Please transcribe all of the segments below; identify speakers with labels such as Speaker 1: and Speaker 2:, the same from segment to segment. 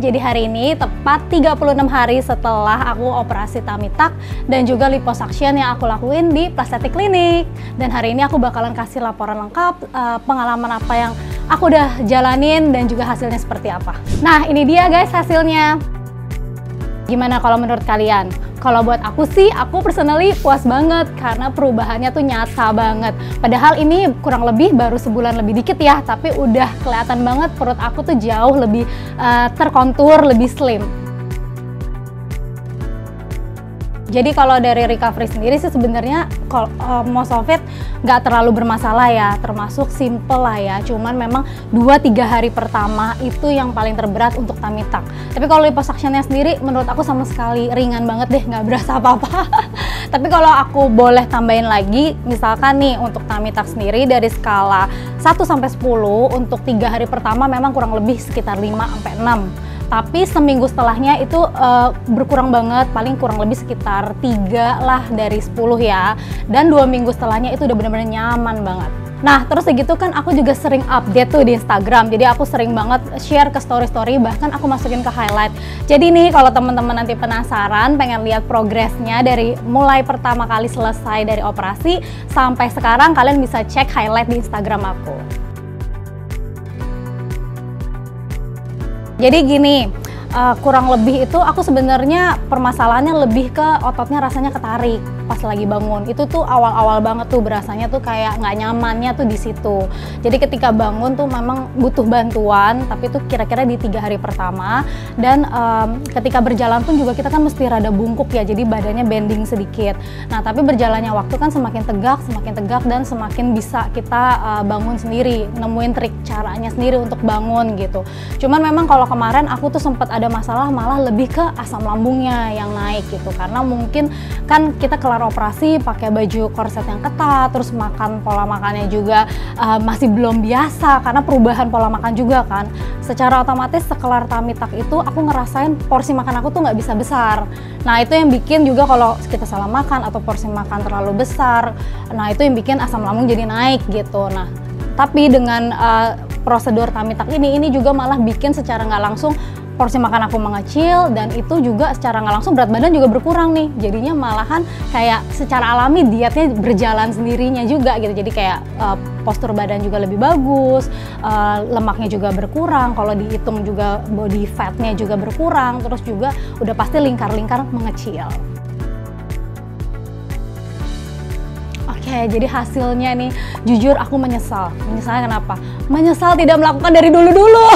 Speaker 1: Jadi hari ini tepat 36 hari setelah aku operasi tummy tuck dan juga liposuction yang aku lakuin di Plasthetic Clinic. Dan hari ini aku bakalan kasih laporan lengkap pengalaman apa yang aku udah jalanin dan juga hasilnya seperti apa. Nah, ini dia guys hasilnya. Gimana kalau menurut kalian? Kalau buat aku sih, aku personally puas banget karena perubahannya tuh nyata banget. Padahal ini kurang lebih baru sebulan lebih dikit ya, tapi udah kelihatan banget perut aku tuh jauh lebih terkontur, lebih slim. Jadi kalau dari recovery sendiri sih sebenarnya most of it nggak terlalu bermasalah ya, termasuk simple lah ya. Cuman memang 2-3 hari pertama itu yang paling terberat untuk tummy tuck. Tapi kalau liposuctionnya sendiri menurut aku sama sekali ringan banget deh, nggak berasa apa-apa. Tapi kalau aku boleh tambahin lagi, misalkan nih untuk tummy tuck sendiri dari skala 1-10 untuk 3 hari pertama memang kurang lebih sekitar 5-6. Tapi seminggu setelahnya itu berkurang banget, paling kurang lebih sekitar 3 lah dari 10 ya. Dan 2 minggu setelahnya itu udah bener-bener nyaman banget. Nah terus segitu kan aku juga sering update tuh di Instagram. Jadi aku sering banget share ke story-story, bahkan aku masukin ke highlight. Jadi nih kalau teman-teman nanti penasaran pengen lihat progresnya dari mulai pertama kali selesai dari operasi sampai sekarang, kalian bisa cek highlight di Instagram aku. Jadi gini, kurang lebih itu aku sebenarnya permasalahannya lebih ke ototnya rasanya ketarik pas lagi bangun. Itu tuh awal-awal banget tuh berasanya tuh kayak nggak nyamannya tuh di situ. Jadi ketika bangun tuh memang butuh bantuan, tapi tuh kira-kira di 3 hari pertama. Dan ketika berjalan pun juga kita kan mesti rada bungkuk ya, jadi badannya bending sedikit. Nah tapi berjalannya waktu kan semakin tegak dan semakin bisa kita bangun sendiri, nemuin trik caranya sendiri untuk bangun gitu. Cuman memang kalau kemarin aku tuh sempat ada masalah malah lebih ke asam lambungnya yang naik gitu, karena mungkin kan kita kelar operasi pakai baju korset yang ketat, terus makan pola makannya juga masih belum biasa karena perubahan pola makan juga kan. Secara otomatis sekelar tummy tuck itu aku ngerasain porsi makan aku tuh nggak bisa besar. Nah itu yang bikin juga kalau kita salah makan atau porsi makan terlalu besar, nah itu yang bikin asam lambung jadi naik gitu. Nah tapi dengan prosedur tummy tuck ini juga malah bikin secara nggak langsung porsi makan aku mengecil, dan itu juga secara nggak langsung berat badan juga berkurang nih. Jadinya malahan kayak secara alami dietnya berjalan sendirinya juga gitu. Jadi kayak postur badan juga lebih bagus, lemaknya juga berkurang, kalau dihitung juga body fatnya juga berkurang, terus juga udah pasti lingkar-lingkar mengecil. Oke, jadi hasilnya nih, jujur aku menyesal. Menyesalnya kenapa? Menyesal tidak melakukan dari dulu-dulu.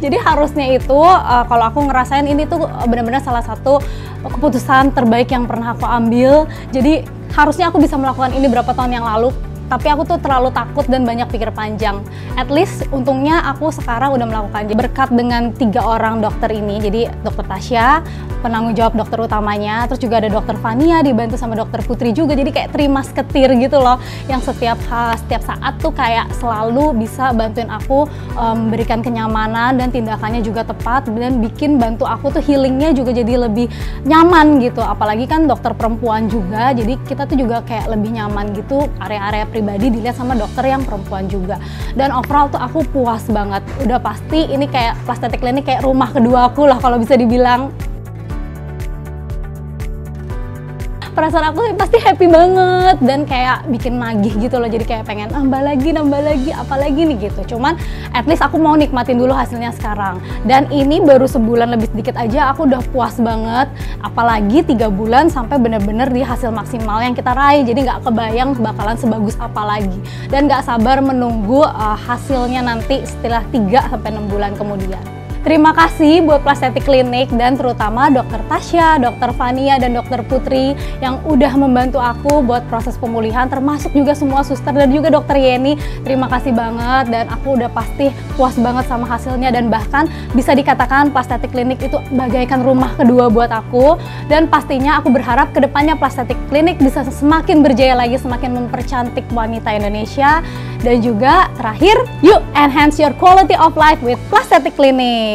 Speaker 1: Jadi harusnya itu, kalau aku ngerasain ini tuh benar-benar salah satu keputusan terbaik yang pernah aku ambil. Jadi harusnya aku bisa melakukan ini berapa tahun yang lalu. Tapi aku tuh terlalu takut dan banyak pikir panjang. At least untungnya aku sekarang udah melakukannya berkat dengan 3 orang dokter ini. Jadi dokter Tasya, penanggung jawab dokter utamanya, terus juga ada dokter Fania dibantu sama dokter Putri juga. Jadi kayak 3 musketeer gitu loh, yang setiap saat tuh kayak selalu bisa bantuin aku memberikan kenyamanan dan tindakannya juga tepat, dan bikin bantu aku tuh healingnya juga jadi lebih nyaman gitu. Apalagi kan dokter perempuan juga, jadi kita tuh juga kayak lebih nyaman gitu, area-area pribadi dilihat sama dokter yang perempuan juga. Dan overall tuh aku puas banget. Udah pasti ini kayak Plasthetic Clinic kayak rumah kedua aku lah kalau bisa dibilang. Perasaan aku pasti happy banget dan kayak bikin nagih gitu loh, jadi kayak pengen nambah lagi, apalagi nih gitu. Cuman at least aku mau nikmatin dulu hasilnya sekarang. Dan ini baru sebulan lebih sedikit aja aku udah puas banget, apalagi 3 bulan sampai bener-bener di hasil maksimal yang kita raih. Jadi nggak kebayang bakalan sebagus apa lagi, dan nggak sabar menunggu hasilnya nanti setelah 3-6 bulan kemudian. Terima kasih buat Plasthetic Clinic dan terutama dokter Tasya, dokter Fania, dan dokter Putri yang udah membantu aku buat proses pemulihan, termasuk juga semua suster dan juga dokter Yeni. Terima kasih banget, dan aku udah pasti puas banget sama hasilnya, dan bahkan bisa dikatakan Plasthetic Clinic itu bagaikan rumah kedua buat aku. Dan pastinya aku berharap kedepannya Plasthetic Clinic bisa semakin berjaya lagi, semakin mempercantik wanita Indonesia. Dan juga terakhir, yuk enhance your quality of life with Plasthetic Clinic.